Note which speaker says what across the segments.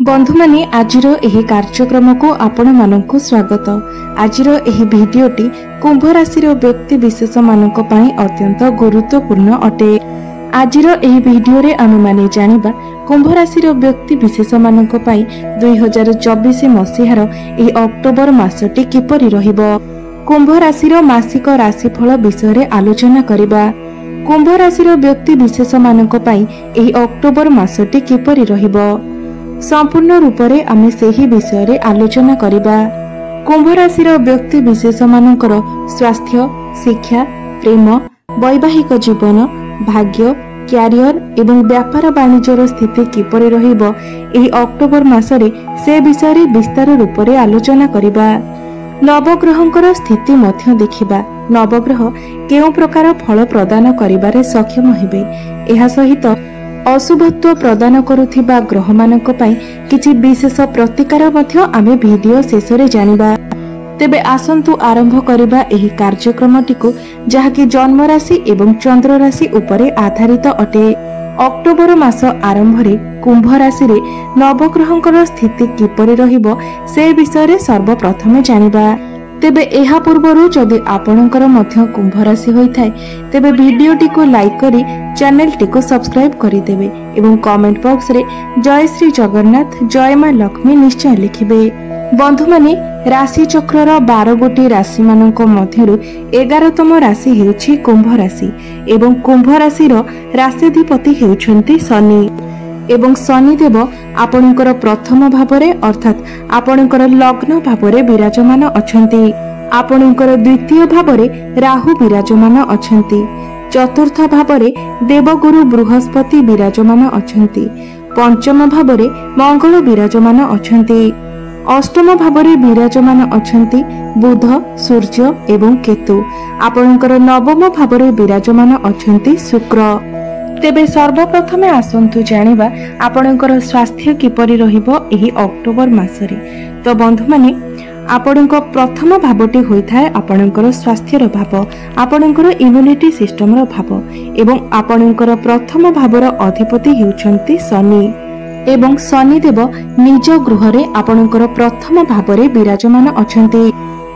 Speaker 1: बंधु माने आजिर एही कार्यक्रम को आपण मानकु स्वागत। आजिर एही भिडियोटी कुंभ राशि व्यक्ति विशेष मानक पई अत्यंत गुरुत्वपूर्ण अटे। आजिर एही भिडियो रे आमे माने जानिबा कुंभ राशि व्यक्ति विशेष मानक पई 2024 मसीहार एही अक्टोबर मासटी किपरि रहिबो। कुंभ राशि मासिक राशिफल विषय रे आलोचना करिबा। कुंभ राशि व्यक्ति विशेष मानक पई एही अक्टोबर मासटी किपरि रहिबो संपूर्ण रूप से आमे सेही विषय रे आलोचना करिबा। कुंभ राशि व्यक्ति विशेष मानकर स्वास्थ्य, शिक्षा, प्रेम, वैवाहिक जीवन, भाग्य, क्यारियर एवं व्यापार वाणिज्यर स्थिति किपरि रहिबो एही अक्टोबर मासरे से विषय रे विस्तार रूप से आलोचना करिबा। नवग्रहंकर स्थिति मध्य देखिबा। नवग्रह केउ प्रकार फल प्रदान करिबारे सक्षम हेबे। एहा सहित अशुभत्व प्रदान करुथिबा ग्रह मानक पई किछि विशेष प्रतिकार मध्य आमे वीडियो शेष रे जानिबा। तेबे आसंतु आरंभ करिबा एही कार्यक्रमटिको जहाकि जन्म राशि एवं चंद्र राशि उपरे आधारित अटे। अक्टोबर मास आरंभ रे कुंभ राशि रे नवग्रहंकर स्थिति किपरि रहिबो से विषय रे सर्वप्रथमे जानिबा। तेबे एहा पूर्वरु जदि आपणकर मध्य कुंभ राशि होइथाय तेबे भिडियोटी को लाइक करी चैनल टी को सब्सक्राइब करि देबे एवं कमेंट बॉक्स रे जय श्री जगन्नाथ जय मां लक्ष्मी निश्चय लिखिबे। बंधु माने राशि चक्रर 12 गोटी राशि मानक मध्यरु 11तम राशि हेउछि कुंभ राशि एवं कुंभ राशि रो राशिधिपति हेउछन्ति शनि एवं शनिदेव आपणकर प्रथम भावरे अर्थात आपणकर लग्न भावरे विराजमान अछंती। आपणकर द्वितीय भावरे राहु विराजमान अछंती। चतुर्थ भावरे देवगुरु बृहस्पति विराजमान अछंती। पंचम भावरे मंगल विराजमान अछंती। अष्टम भावरे विराजमान अछंती बुध, सूर्य एवं केतु। आपणकर नवम भावरे विराजमान अछंती शुक्र। तेबे सर्वप्रथमे आसंतु जानिबा आपणकर स्वास्थ्य किपरि रहिबो एही अक्टोबर मासरे। तो बंधु माने आपणकर प्रथम भावटी होइथाय आपणकर स्वास्थ्यर भाव, आपणकर इम्युनिटी सिस्टमर भाव एवं आपणकर प्रथम भावर अधिपति हेउछन्ति शनि एवं शनिदेव निज गृह रे आपणकर प्रथम भावरे विराजमान अछन्ति।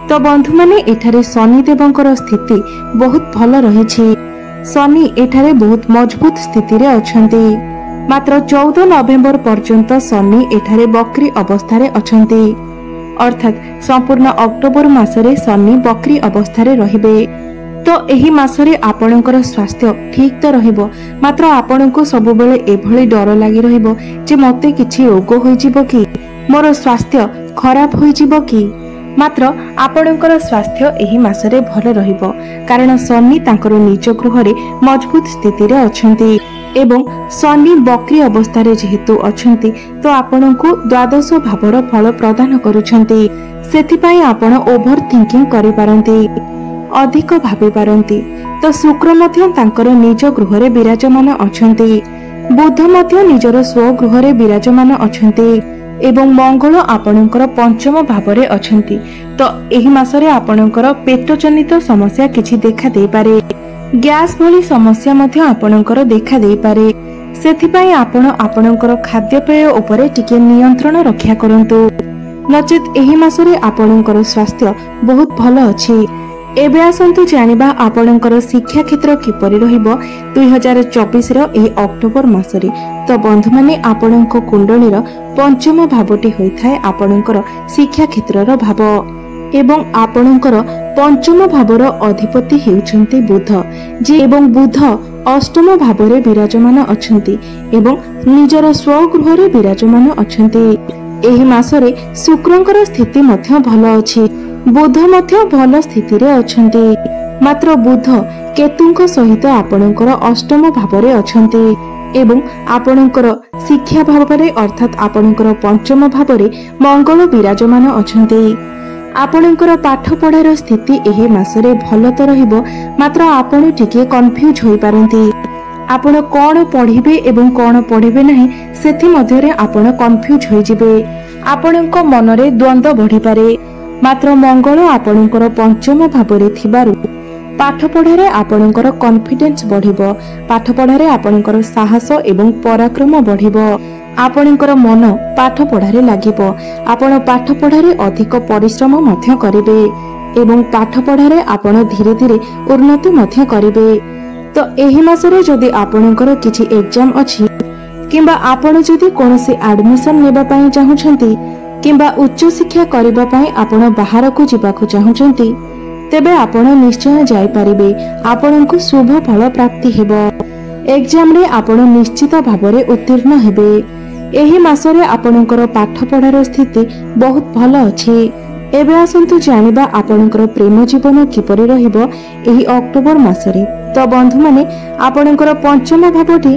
Speaker 1: तो बंधु माने एठारे शनिदेवंकर स्थिति बहुत भल रहिछि। शनि एठारे बहुत मजबूत स्थिति रे अछंती। मात्र 14 नवेम्बर पर्यंत शनि एठारे बक्री अवस्था अछंती। अर्थात संपूर्ण अक्टोबर मासरे शनि बक्री अवस्था रहिबे। तो एही मासरे आपणकर स्वास्थ्य ठीक तो रहिबो, मात्र आपणको सब बेले एभली डर लागि रहिबो जे मते किछि रोग होई जिवो कि मोर स्वास्थ्य खराब होई जिवो कि। मात्र आपणकर स्वास्थ्य एही मासरे भल रहिबो कारण शनि तांकर निज गृह रे मजबूत स्थिति रे अछंती एवं शनि बक्री अवस्था रे जेहेतु अछंती तो आपणको द्वादश भावर फल प्रदान करूछंती। सेथि पई आपण ओभर थिंकिंग करि पारंती, अधिक भाबी पारंती। तो शुक्र मध्य तांकर निज गृह रे विराजमान अछंती। बुध मध्य निजर स्वगृह रे विराजमान अछंती एवं मंगल आपणकर पंचम भावरे अछंती। तो एही मासरे आपणकर पेट जनित समस्या किछि देखा दे पारे। गैस भली समस्या मध्य आपणकर देखा दे पारे। सेथि पई आपण आपणकर खाद्यपेय उपरे टिके नियंत्रण रक्षा करंतु, नचेत एही मासरे आपणकर स्वास्थ्य बहुत भल अछि। एबे आसंतु जानिबा आपणकर शिक्षा क्षेत्र किपरि रहिबो 2024 रो एही अक्टोबर मासरे। तो बंधु माने आपणक कुंडलीर पंचम भावटी होइथाय आपणकर शिक्षा क्षेत्रर भाव एवं आपणकर पंचम भावर अधिपति हेउछन्ति बुध जे एवं बुध अष्टम भावरे विराजमान अछन्ति एवं निजर स्वगृह रे विराजमान अछन्ति। एही मासरे शुक्रंकर स्थिति मध्य भल अछि। बुध मध्य भल स्थिति रे अछन्ति। मात्र बुध केतुंक सहित आपणकर अष्टम भावरे अछन्ति एवं आपणकर शिक्षा भावरे अर्थात आपणकर पंचम भावरे मंगल विराजमान अछन्ति। आपणकर पाठ पढ़ार स्थिति एही मासरे भल तो रहिबो, मात्र आपण टिके कन्फ्यूज होई पारंती। आपण कोन पढ़िबे एवं कोन पढ़िबे नाही सेथि मध्यरे आपण कन्फ्यूज होई जिबे। आपणक मनरे द्वंद्व बढ़ी पारे। मात्र मंगल आपणकर पंचम भावरे थिबारु पाठ पढ़ारे आपणकर कॉन्फिडेंस बढ़िबो। पाठ पढ़ारे आपणकर साहस एवं पराक्रम बढ़िबो। आपणकर मन पाठ पढ़ारे लागिबो। आपण पाठ पढ़ारे अधिक परिश्रम मध्य करिवे एवं पाठ पढ़ारे आपण धीरे धीरे उन्नति मध्य करिवे। तो एही मासरे जदि आपणकर किछि एग्जाम अछि किंबा आपण जदि कोनोसी एडमिशन नेबा पई चाहुछंती किंबा उच्च शिक्षा करिबा पई आपण बाहर को जिबाकु चाहुछंती तेबे आपण निश्चय जाई परिबे। आपणको शुभ फल प्राप्ति हेबो। एग्जाम रे आपण निश्चित भाबरे उत्तीर्ण हेबे। एही मासरे आपणकर पाठ पढ़ार स्थिति बहुत भल अछि। एबे आसंतु जानिबा आपणकर प्रेम जीवन किपरि रहिबो एही अक्टोबर मासरे। तो बंधु माने आपणकर पंचम भावटी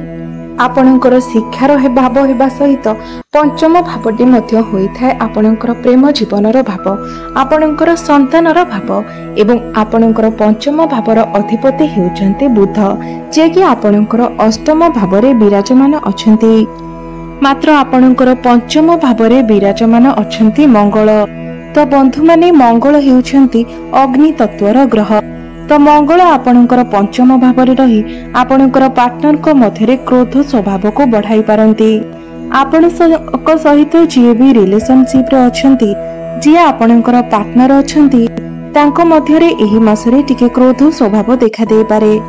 Speaker 1: आपणकर शिक्षार भाव हेबा सहित पंचम भावटी मध्य होइथाय आपणकर प्रेम जीवनर भाव, आपणकर संतानर भाव एवं आपणकर पंचम भावर अधिपति हेउचंती बुध, जे कि आपणकर अष्टम भावरे विराजमान अछंती। मात्र आपणकर पंचम भावरे विराजमान अछंती मंगल। तो बंधु माने मंगल हेउचंती अग्नि तत्वर ग्रह। तो मंगल आपणकर पंचम भावरे रही आपणकर पार्टनर को मध्यरे क्रोध स्वभाव को बढ़ाई पारंती। आपण सहित जी भी रिलेशनशिप रे अछंती, जी आपणकर पार्टनर अछंती, तांको मध्यरे एही मासरे टिके क्रोध स्वभाव देखा देई पारे,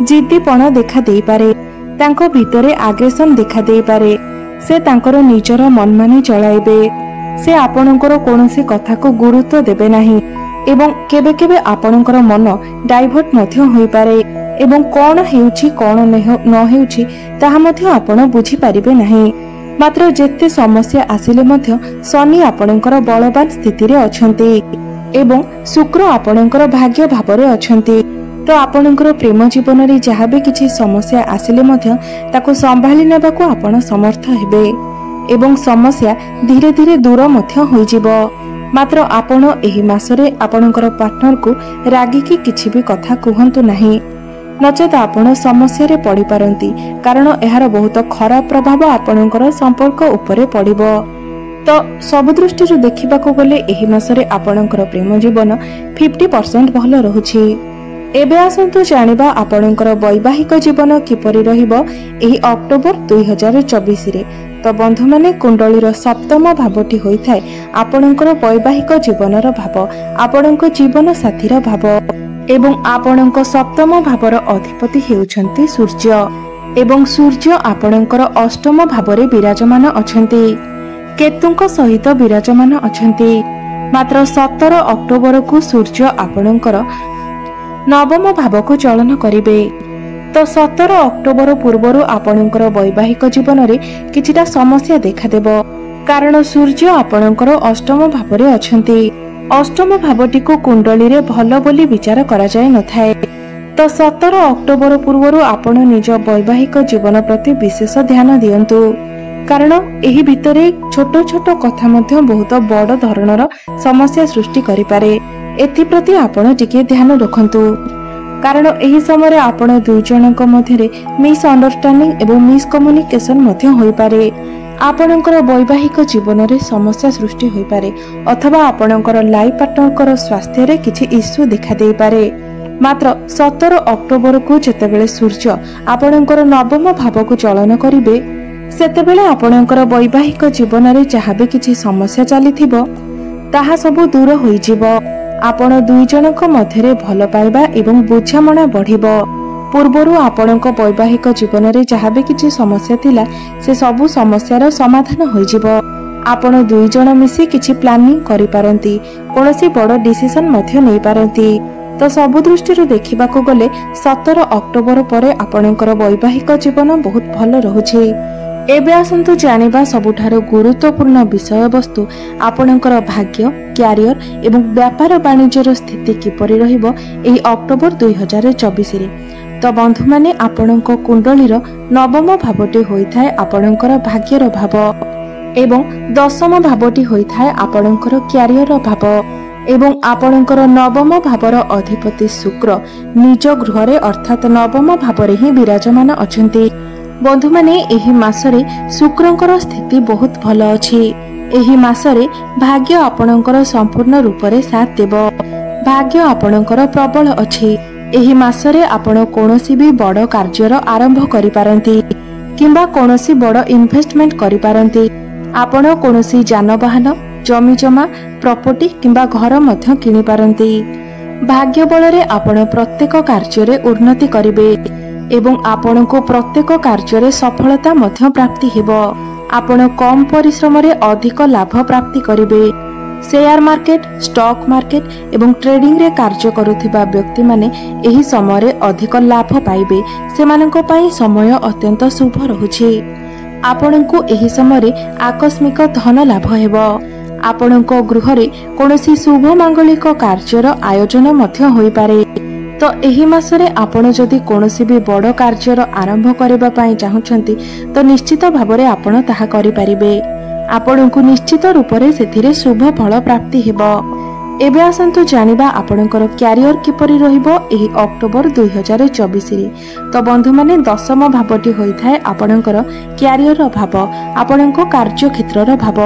Speaker 1: जिद्दीपण देखा देई पारे, तांको भितरे आग्रेशन देखा देई पारे। से तांकर निजर मनमानी चलाइबे। से आपणकर कोनोसी कथा को गुरुत्व देबे नाही एवं केबे केबे आपणकर मन डाइवर्ट मध्य होई पारे एवं कोन हेउची कोन न हेउची ताहा मध्य आपण बुझी पारिबे नाही। मात्र जेते समस्या आसिले मध्य शनि आपणकर बलवान स्थिति रे अछंती एवं शुक्र आपणकर भाग्य भावरे अछंती। तो आपणकर प्रेम जीवन रे जहा भी किछि समस्या आसिले मध्य ताको संभाली नेबाको आपण समर्थ हेबे एवं समस्या धीरे धीरे दूर मध्य होई जिवो। मात्र आपण एही मासरे आपणकर पार्टनर को रागिकी किछि भी कथा कहंतु नाही, नचेत आपण समस्या रे पड़ी पारंती, कारण एहार बहुत खराब प्रभाव आपणकर संपर्क उपरे पड़िबो। तो सब दृष्टि देखिबाको गले एही मासरे आपणकर प्रेम जीवन 50% भल रहुछि। एबे आसंतु जानिबा आपणकर वैवाहिक जीवन किपरि रहिबो एही अक्टोबर 2024 रे। तो बंधु माने कुंडलीर सप्तम भावटी होइथाय आपणकर वैवाहिक जीवनर भाव, आपणक जीवन साथीर भाव एवं आपणक सप्तम भावर अधिपति हेउछंती सूर्य एवं सूर्य आपणकर अष्टम भावरे विराजमान अछंती, केतुंक सहित विराजमान अछंती। मात्र 17 अक्टोबर को सूर्य आपणकर नवम भाव को चलन करिवे। तो 17 अक्टोबर पूर्वरु आपणकर वैवाहिक जीवन रे किछिटा समस्या देखा देबो, कारण सूर्य आपणकर अष्टम भावरे अछंती। अष्टम भावटी को कुंडली रे भलो बोली विचार करा जाय नथाय। तो 17 अक्टोबर पूर्वरु आपण निज वैवाहिक जीवन प्रति विशेष ध्यान दियंतु, कारण एही भितरे छोट छोट कथा मध्य बहुत बड़ धरणर समस्या सृष्टि करि पारे। एथि प्रति आपण टिके ध्यान रखंतु, कारण एही समय आपण दुई जनक मध्यरे मिसअंडरस्टैंडिंग एवं मिसकम्युनिकेशन मध्य होई पारे। आपणकर वैवाहिक जीवन रे समस्या सृष्टि होई पारे, अथवा आपणकर लाइफ पार्टनर स्वास्थ्य रे किछि इश्यू देखा देई पारे। मात्र 17 अक्टोबर को जेतेबेले सूर्य आपणकर नवम भाव को चलन करिवे, सेतेबेले आपणकर वैवाहिक जीवन रे जहा भी किछि समस्या चलिथिबो ताहा सब दूर होई जिवो। आपण दुई जनक मध्यरे भल पाइबा एवं बुझामणा बढ़िबो। पूर्वरु आपणक वैवाहिक जीवन रे जहा भी किछि समस्या थिला से सबु समस्यार समाधान होई जिवो। आपण दुई जन मिसी किछि प्लानिंग करि पारंती, कोनोसी बड़ डिसिजन मध्य नै पारंती। तो सबु दृष्टि देखिबाको गले 17 अक्टोबर परे आपणकर वैवाहिक जीवन बहुत भल रहुछि। एबे आसंतु जानिबा सबुठारो गुरुत्वपूर्ण विषय वस्तु आपणकर भाग्य, क्यारियर एवं व्यापार वाणिज्यर स्थिति किपरि रहिबो एही अक्टोबर 2024 रे। तो बंधु माने आपणक कुंडलीर नवम भावटी होइथाय आपणकर भाग्यर भाव एवं दशम भावटी होइथाय आपणकर क्यारियर भाव एवं आपणकर नवम भावर अधिपति शुक्र निज गृहरे अर्थात नवम भावरे ही विराजमान अछंती। बंधु माने एही मासरे शुक्रंकर स्थिति बहुत भल अछि। एही मासरे भाग्य आपणकर संपूर्ण रूपरे साथ देबो। भाग्य आपणकर प्रबल अछि। एही मासरे आपण कोनोसी भी बड़ कार्यर आरंभ करि पारंती। किंबा कोनोसी बड़ इन्वेस्टमेंट करि पारंती। आपण कोनोसी जानवाहन जमी जमा प्रॉपर्टी किंबा घर मध्य किनि पारंती। भाग्य बलरे आपण प्रत्येक कार्य उन्नति करिवे एवं आपण को प्रत्येक कार्य सफलता मध्य प्राप्ति हेबो। आपण कम परिश्रम रे अधिक लाभ प्राप्ति करिवे। शेयर मार्केट स्टॉक मार्केट एवं ट्रेडिंग रे कार्य करुथिबा व्यक्ति माने एही समय रे अधिक लाभ पाइबे। सेमानंको पई समय अत्यंत शुभ रहुछि। आपणको एही समय रे आकस्मिक धन लाभ हेबो। आपणको गृह रे कोनोसी शुभ मांगलिक कार्यर आयोजन मध्य होई पारे। तो एही मासरे आपण जदि कोनोसी भी बड़ कार्यर आरंभ करबा पई चाहुछंती तो निश्चित भाबरे आपण ताहा करि पारिबे। आपणको निश्चित रूप रे सेथिरे शुभ फल प्राप्ति हेबो। एबे आसंतु जानिबा आपणकर क्यारियर किपरि रहिबो एही अक्टोबर 2024 रे। तो बंधु माने दशम भावटी होई थाए आपणकर क्यारियर भाव, आपणको कार्य क्षेत्रर भाव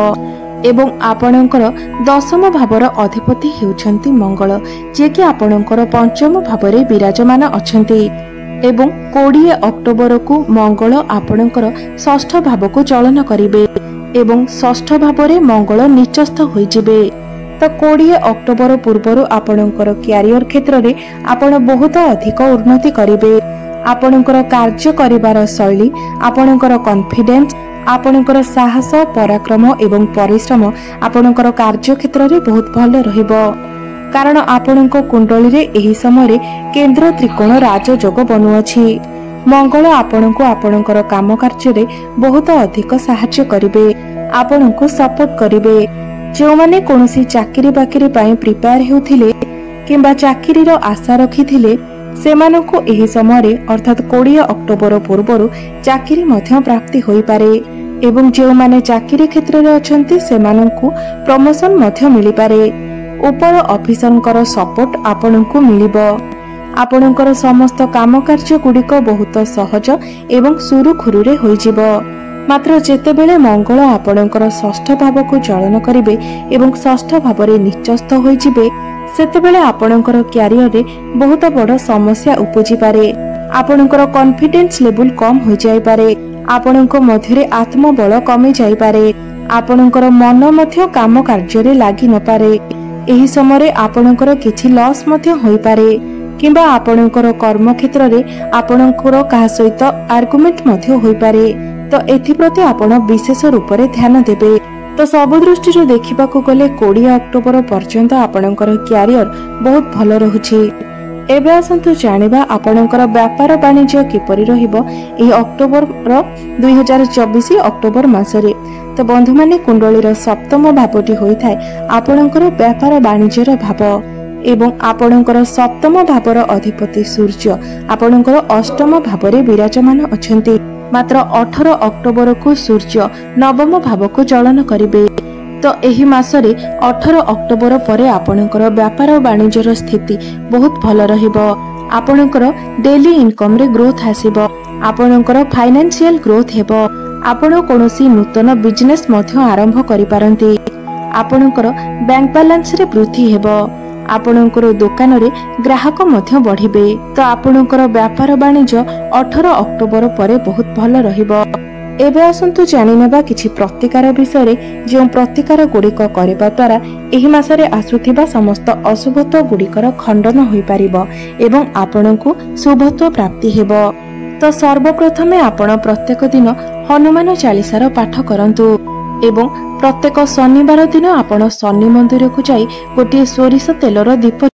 Speaker 1: एवं आपणकर दशम भावर अधिपति हेउछंती मंगल, जे कि आपणकर पंचम भावरे विराजमान अछंती। एवं 20 अक्टोबर को मंगल आपणकर षष्ठ भाव को चलन करिवे एवं षष्ठ भावरे मंगल निचस्थ होई जिवे। तो 20 अक्टोबर पूर्वरु आपणकर क्यारियर क्षेत्र रे आपण बहुत अधिक उन्नति करिवे। आपणकर कार्य करिवार शैली, आपणकर कॉन्फिडेंस, आपणकर साहस पराक्रम एवं परिश्रम आपणकर कार्य क्षेत्र रे बहुत भल रहिबो। कारण आपणको कुंडली रे एही समय रे केंद्र त्रिकोण राजयोग बनुअछि। मंगल आपणको आपणकर काम कार्य रे बहुत अधिक सहायता करिवे, आपणको सपोर्ट करिवे। जो माने कोनोसी चाकरी बाकरी पई प्रिपेयर हेउथिले किंबा चाकरी रो आशा रखिथिले सेमानंको एही समय रे अर्थात 20 अक्टोबर पूर्वरु चाकरी मध्य प्राप्ति होई पारे एवं जो माने चाकरी क्षेत्र रे अछंती सेमानंको प्रमोशन मध्य मिली पारे। ऊपर ऑफिसरंकर सपोर्ट आपणंको मिलिबो। आपणंकर समस्त काम कार्य गुडिक बहुत सहज एवं सुरुखुरु रे होई जिवो। मात्र जेतेबेले मंगल आपणंकर षष्ठ भाव को चलन करिवे एवं षष्ठ भावरे निचस्थ होई जिवे सेतेबेले आपणंकर क्यारियर रे बहुत बड़ समस्या उपजी पारे। आपणंकर कॉन्फिडेंस लेवल कम हो जाय पारे। आपणंको मध्यरे आत्मबल कमी जाय पारे। आपणंकर मन मध्य काम कार्य रे लागि न पारे। एही समय रे आपणंकर किछि लॉस मध्य होई पारे किंबा आपणंकर कर्म क्षेत्र रे आपणंकर काहा सहित आर्गुमेंट मध्य होई पारे। तो एथि प्रति आपण विशेष रूप रे ध्यान देबे। तो सब दृष्टि देखा गले 20 अक्टोबर पर्यंत आपणकर क्यारियर बहुत भल रहुछि। एबे आसंतु जानिबा आपणकर व्यापार वाणिज्य किपरि रहिबो एही अक्टोबर 2024 अक्टोबर मासरे। तो बंधु माने कुंडलीर सप्तम भावटी होई थाए आपणकर व्यापार वाणिज्यर भाव एवं आपणकर सप्तम भावर अधिपति सूर्य आपणकर अष्टम भावरे विराजमान अछंती। मात्र 18 अक्टोबर को सूर्य नवम भाव को चलन करिवे। तो एही मासरे 18 अक्टोबर परे आपणकर व्यापार वाणिज्यर स्थिति बहुत भल रहिबो। आपणकर डेली इनकम रे ग्रोथ आसीबो। आपणकर फाइनेंशियल ग्रोथ हेबो। आपण कोनोसी नूतन बिजनेस मध्य आरंभ करि पारंती। आपणकर बैंक बैलेंस रे वृद्धि हेबो। आपणकर दुकान रे ग्राहक मध्य बढ़िबे। तो आपणकर व्यापार वाणिज्य 18 अक्टोबर परे बहुत भल रहिबो। एबे आसंतु जानि नेबा किछि प्रतिकार विषय रे जे प्रतिकार गुडिक करबा द्वारा एही मासरे आसुथिबा समस्त अशुभत्व गुडिकर खंडन होई पारिबो एवं आपणको शुभत्व प्राप्ति हेबो। तो सर्वप्रथमे आपण प्रत्येक दिन हनुमान चालीसार पाठ करंतु एवं प्रत्येक शनिवार दिन आपण शनि मंदिर को जाई गोटे सोरिष तेलर दीप